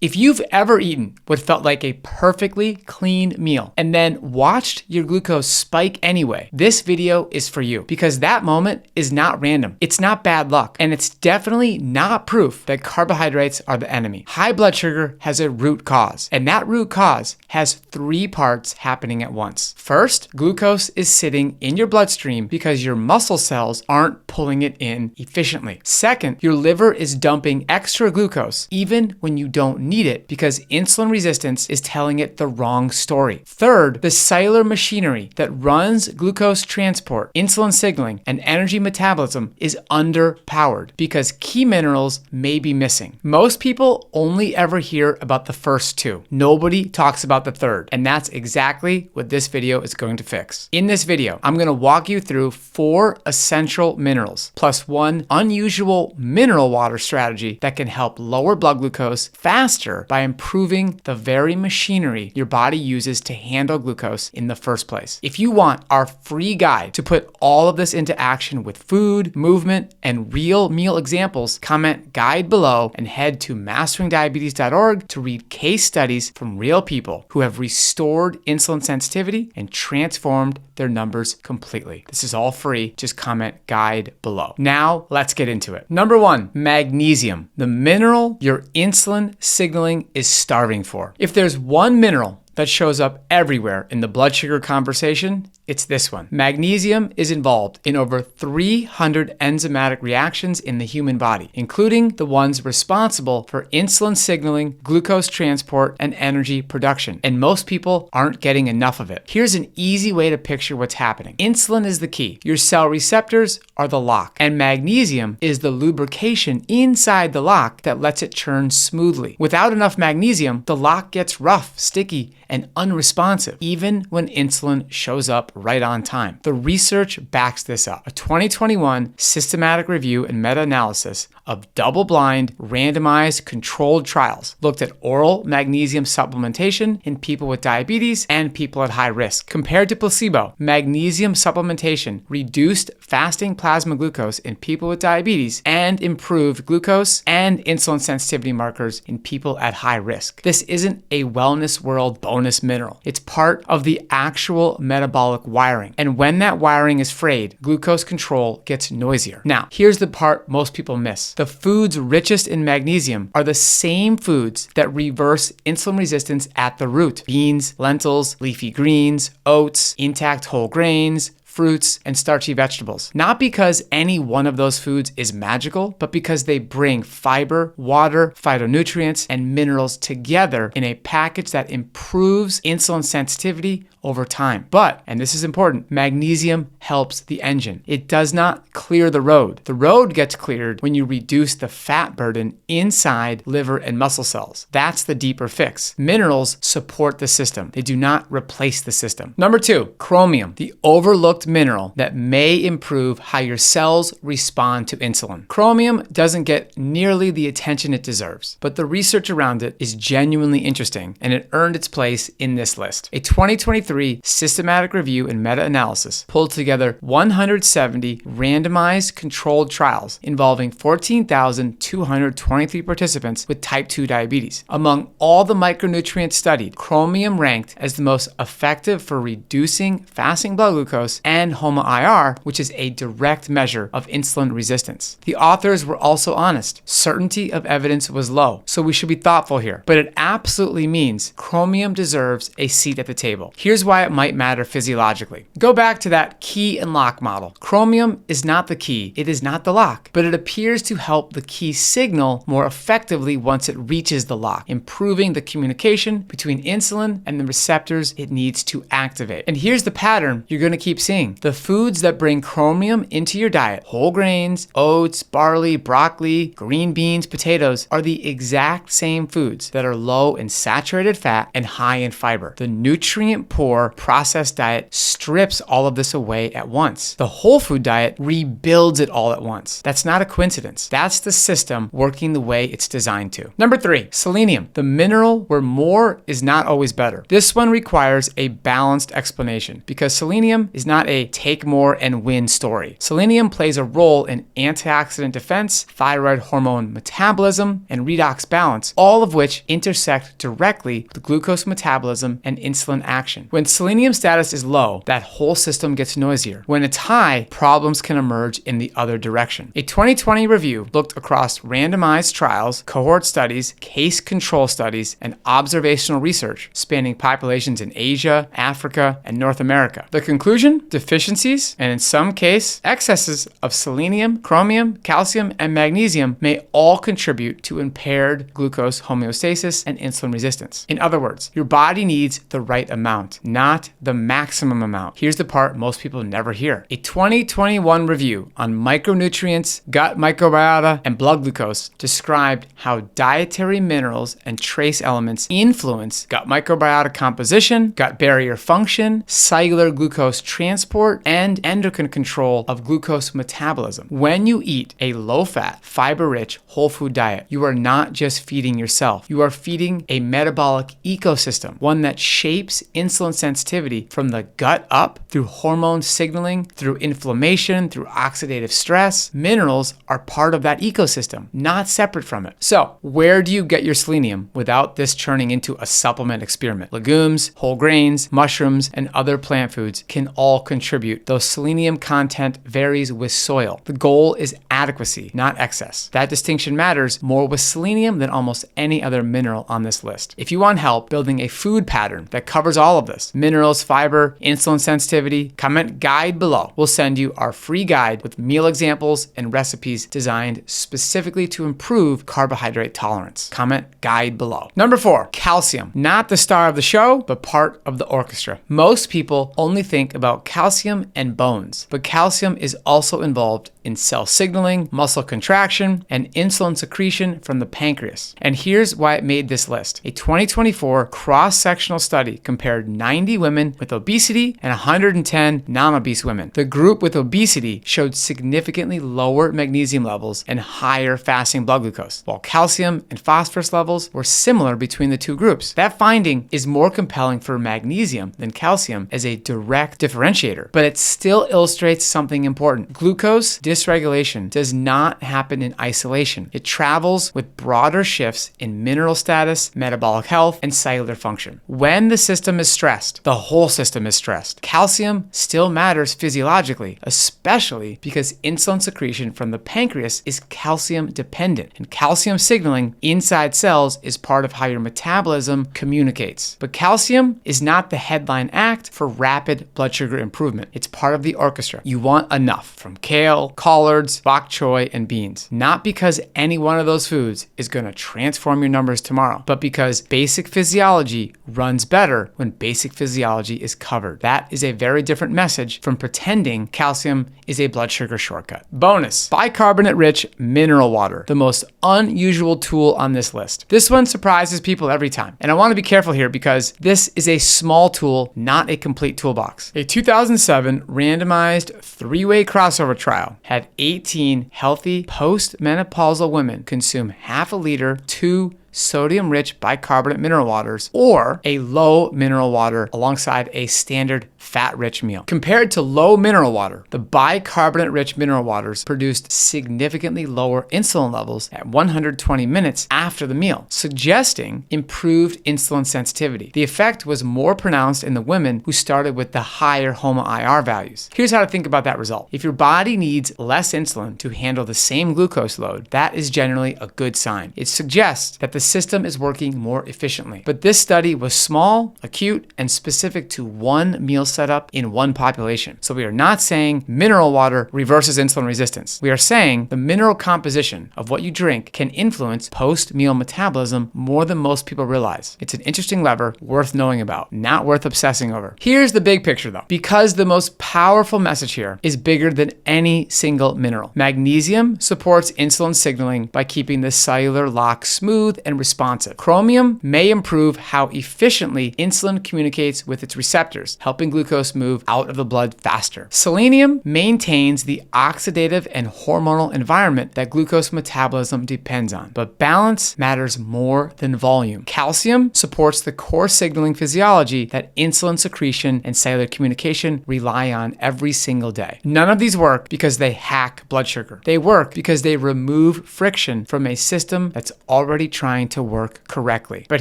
If you've ever eaten what felt like a perfectly clean meal and then watched your glucose spike anyway, this video is for you because that moment is not random. It's not bad luck, and it's definitely not proof that carbohydrates are the enemy. High blood sugar has a root cause, and that root cause has three parts happening at once. First, glucose is sitting in your bloodstream because your muscle cells aren't pulling it in efficiently. Second, your liver is dumping extra glucose even when you don't need it because insulin resistance is telling it the wrong story. Third, the cellular machinery that runs glucose transport, insulin signaling, and energy metabolism is underpowered because key minerals may be missing. Most people only ever hear about the first two. Nobody talks about the third, and that's exactly what this video is going to fix. In this video, I'm going to walk you through 4 essential minerals plus 1 unusual mineral water strategy that can help lower blood glucose faster by improving the very machinery your body uses to handle glucose in the first place. If you want our free guide to put all of this into action with food, movement, and real meal examples, comment guide below and head to masteringdiabetes.org to read case studies from real people who have restored insulin sensitivity and transformed their numbers completely. This is all free. Just comment guide below. Now, let's get into it. Number 1, magnesium, the mineral your insulin signaling is starving for. If there's one mineral that shows up everywhere in the blood sugar conversation, it's this one. Magnesium is involved in over 300 enzymatic reactions in the human body, including the ones responsible for insulin signaling, glucose transport, and energy production. And most people aren't getting enough of it. Here's an easy way to picture what's happening. Insulin is the key. Your cell receptors are the lock, and magnesium is the lubrication inside the lock that lets it churn smoothly. Without enough magnesium, the lock gets rough, sticky, and unresponsive, even when insulin shows up right on time. The research backs this up. A 2021 systematic review and meta-analysis of double-blind, randomized, controlled trials looked at oral magnesium supplementation in people with diabetes and people at high risk. Compared to placebo, magnesium supplementation reduced fasting plasma glucose in people with diabetes and improved glucose and insulin sensitivity markers in people at high risk. This isn't a wellness world bonus mineral. It's part of the actual metabolic wiring. And when that wiring is frayed, glucose control gets noisier. Now, here's the part most people miss. The foods richest in magnesium are the same foods that reverse insulin resistance at the root. Beans, lentils, leafy greens, oats, intact whole grains, fruits, and starchy vegetables. Not because any one of those foods is magical, but because they bring fiber, water, phytonutrients, and minerals together in a package that improves insulin sensitivity over time. But, and this is important, magnesium helps the engine. It does not clear the road. The road gets cleared when you reduce the fat burden inside liver and muscle cells. That's the deeper fix. Minerals support the system. They do not replace the system. Number 2, chromium, the overlooked mineral that may improve how your cells respond to insulin. Chromium doesn't get nearly the attention it deserves, but the research around it is genuinely interesting, and it earned its place in this list. A 2023 systematic review and meta-analysis pulled together 170 randomized controlled trials involving 14,223 participants with type 2 diabetes. Among all the micronutrients studied, chromium ranked as the most effective for reducing fasting blood glucose and HOMA-IR, which is a direct measure of insulin resistance. The authors were also honest. Certainty of evidence was low, so we should be thoughtful here. But it absolutely means chromium deserves a seat at the table. Here's why it might matter physiologically. Go back to that key and lock model. Chromium is not the key, it is not the lock, but it appears to help the key signal more effectively once it reaches the lock, improving the communication between insulin and the receptors it needs to activate. And here's the pattern you're going to keep seeing. The foods that bring chromium into your diet, whole grains, oats, barley, broccoli, green beans, potatoes, are the exact same foods that are low in saturated fat and high in fiber. The nutrient poor 2024 processed diet strips all of this away at once. The whole food diet rebuilds it all at once. That's not a coincidence. That's the system working the way it's designed to. Number 3, selenium, the mineral where more is not always better. This one requires a balanced explanation because selenium is not a take more and win story. Selenium plays a role in antioxidant defense, thyroid hormone metabolism, and redox balance, all of which intersect directly with glucose metabolism and insulin action. When selenium status is low, that whole system gets noisier. When it's high, problems can emerge in the other direction. A 2020 review looked across randomized trials, cohort studies, case control studies, and observational research spanning populations in Asia, Africa, and North America. The conclusion? Deficiencies, and in some cases, excesses of selenium, chromium, calcium, and magnesium may all contribute to impaired glucose homeostasis and insulin resistance. In other words, your body needs the right amount, not the maximum amount. Here's the part most people never hear. A 2021 review on micronutrients, gut microbiota, and blood glucose described how dietary minerals and trace elements influence gut microbiota composition, gut barrier function, cellular glucose transport, and endocrine control of glucose metabolism. When you eat a low-fat, fiber-rich, whole food diet, you are not just feeding yourself. You are feeding a metabolic ecosystem, one that shapes insulin sensitivity from the gut up through hormone signaling, through inflammation, through oxidative stress. Minerals are part of that ecosystem, not separate from it. So, where do you get your selenium without this turning into a supplement experiment? Legumes, whole grains, mushrooms, and other plant foods can all contribute, though selenium content varies with soil. The goal is adequacy, not excess. That distinction matters more with selenium than almost any other mineral on this list. If you want help building a food pattern that covers all of this, minerals, fiber, insulin sensitivity, comment guide below. We'll send you our free guide with meal examples and recipes designed specifically to improve carbohydrate tolerance. Comment guide below. Number 4, calcium. Not the star of the show, but part of the orchestra. Most people only think about calcium and bones, but calcium is also involved in cell signaling, muscle contraction, and insulin secretion from the pancreas. And here's why it made this list. A 2024 cross-sectional study compared 90 women with obesity and 110 non-obese women. The group with obesity showed significantly lower magnesium levels and higher fasting blood glucose, while calcium and phosphorus levels were similar between the two groups. That finding is more compelling for magnesium than calcium as a direct differentiator, but it still illustrates something important. Glucose dysregulation does not happen in isolation. It travels with broader shifts in mineral status, metabolic health, and cellular function. When the system is stressed, the whole system is stressed. Calcium still matters physiologically, especially because insulin secretion from the pancreas is calcium dependent, and calcium signaling inside cells is part of how your metabolism communicates. But calcium is not the headline act for rapid blood sugar improvement. It's part of the orchestra. You want enough from kale, collards, bok choy, and beans. Not because any one of those foods is going to transform your numbers tomorrow, but because basic physiology runs better when basic physiology is covered. That is a very different message from pretending calcium is a blood sugar shortcut. Bonus, bicarbonate-rich mineral water, the most unusual tool on this list. This one surprises people every time. And I want to be careful here because this is a small tool, not a complete toolbox. A 2007 randomized 3-way crossover trial had 18 healthy post-menopausal women consume half a liter, 2 sodium-rich bicarbonate mineral waters or a low mineral water alongside a standard fat-rich meal. Compared to low mineral water, the bicarbonate-rich mineral waters produced significantly lower insulin levels at 120 minutes after the meal, suggesting improved insulin sensitivity. The effect was more pronounced in the women who started with the higher HOMA-IR values. Here's how to think about that result. If your body needs less insulin to handle the same glucose load, that is generally a good sign. It suggests that the system is working more efficiently. But this study was small, acute, and specific to one meal setup in one population. So we are not saying mineral water reverses insulin resistance. We are saying the mineral composition of what you drink can influence post-meal metabolism more than most people realize. It's an interesting lever worth knowing about, not worth obsessing over. Here's the big picture though, because the most powerful message here is bigger than any single mineral. Magnesium supports insulin signaling by keeping the cellular lock smooth and responsive. Chromium may improve how efficiently insulin communicates with its receptors, helping glucose move out of the blood faster. Selenium maintains the oxidative and hormonal environment that glucose metabolism depends on, but balance matters more than volume. Calcium supports the core signaling physiology that insulin secretion and cellular communication rely on every single day. None of these work because they hack blood sugar. They work because they remove friction from a system that's already trying to work correctly. But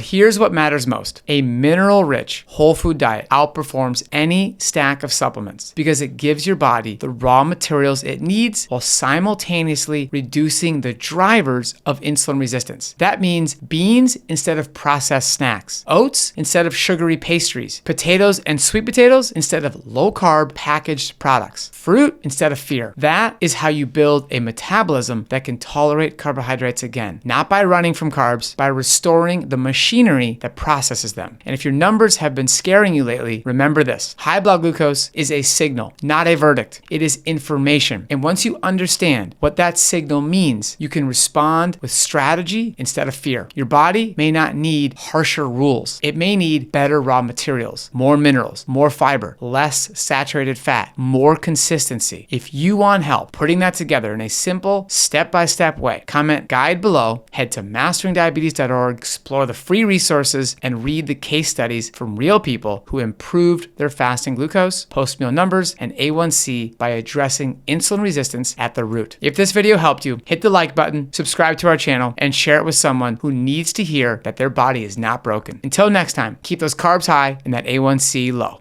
here's what matters most. A mineral-rich, whole food diet outperforms any stack of supplements because it gives your body the raw materials it needs while simultaneously reducing the drivers of insulin resistance. That means beans instead of processed snacks, oats instead of sugary pastries, potatoes and sweet potatoes instead of low-carb packaged products, fruit instead of fear. That is how you build a metabolism that can tolerate carbohydrates again, not by running from carbs, by restoring the machinery that processes them. And if your numbers have been scaring you lately, remember this: high blood glucose is a signal, not a verdict. It is information. And once you understand what that signal means, you can respond with strategy instead of fear. Your body may not need harsher rules. It may need better raw materials, more minerals, more fiber, less saturated fat, more consistency. If you want help putting that together in a simple, step-by-step way, comment guide below, head to masteringdiabetes.org, explore the free resources, and read the case studies from real people who improved their fasting glucose, post-meal numbers, and A1C by addressing insulin resistance at the root. If this video helped you, hit the like button, subscribe to our channel, and share it with someone who needs to hear that their body is not broken. Until next time, keep those carbs high and that A1C low.